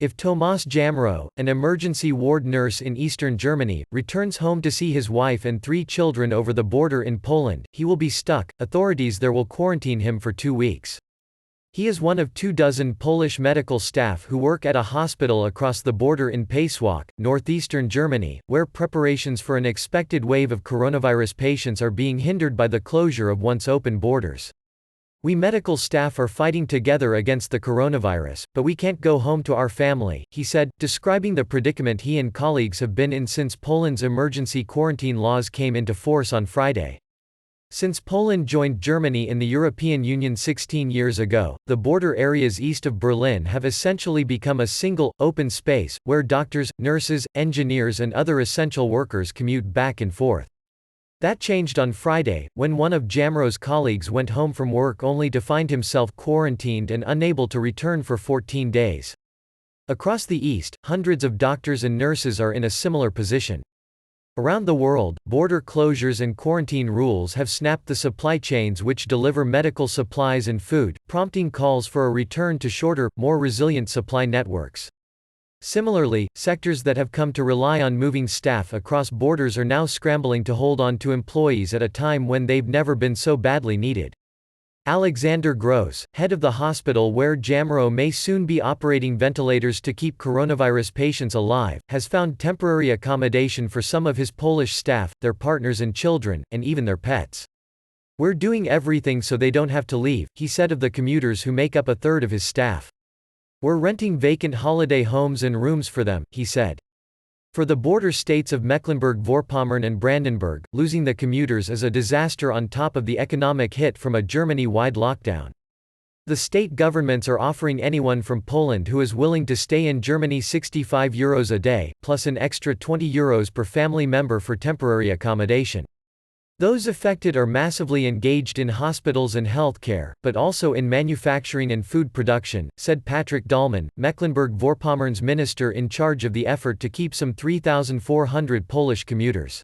If Tomas Jamro, an emergency ward nurse in eastern Germany, returns home to see his wife and 3 children over the border in Poland, he will be stuck. Authorities there will quarantine him for 2 weeks. He is one of 24 Polish medical staff who work at a hospital across the border in Pasewalk, northeastern Germany, where preparations for an expected wave of coronavirus patients are being hindered by the closure of once open borders. We medical staff are fighting together against the coronavirus, but we can't go home to our family, he said, describing the predicament he and colleagues have been in since Poland's emergency quarantine laws came into force on Friday. Since Poland joined Germany in the European Union 16 years ago, the border areas east of Berlin have essentially become a single, open space, where doctors, nurses, engineers and other essential workers commute back and forth. That changed on Friday, when one of Jamro's colleagues went home from work only to find himself quarantined and unable to return for 14 days. Across the East, hundreds of doctors and nurses are in a similar position. Around the world, border closures and quarantine rules have snapped the supply chains which deliver medical supplies and food, prompting calls for a return to shorter, more resilient supply networks. Similarly, sectors that have come to rely on moving staff across borders are now scrambling to hold on to employees at a time when they've never been so badly needed. Alexander Gross, head of the hospital where Jamro may soon be operating ventilators to keep coronavirus patients alive, has found temporary accommodation for some of his Polish staff, their partners and children, and even their pets. "We're doing everything so they don't have to leave," he said of the commuters who make up a third of his staff. "We're renting vacant holiday homes and rooms for them," he said. For the border states of Mecklenburg-Vorpommern and Brandenburg, losing the commuters is a disaster on top of the economic hit from a Germany-wide lockdown. The state governments are offering anyone from Poland who is willing to stay in Germany €65 a day, plus an extra €20 per family member for temporary accommodation. Those affected are massively engaged in hospitals and healthcare, but also in manufacturing and food production, said Patrick Dahlmann, Mecklenburg-Vorpommern's minister in charge of the effort to keep some 3,400 Polish commuters.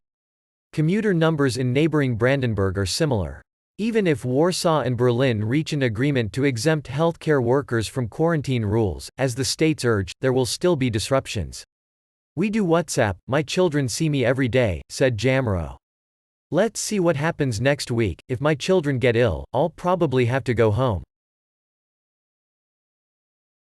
Commuter numbers in neighboring Brandenburg are similar. Even if Warsaw and Berlin reach an agreement to exempt healthcare workers from quarantine rules, as the states urge, there will still be disruptions. "We do WhatsApp, my children see me every day," said Jamro. "Let's see what happens next week. If my children get ill, I'll probably have to go home."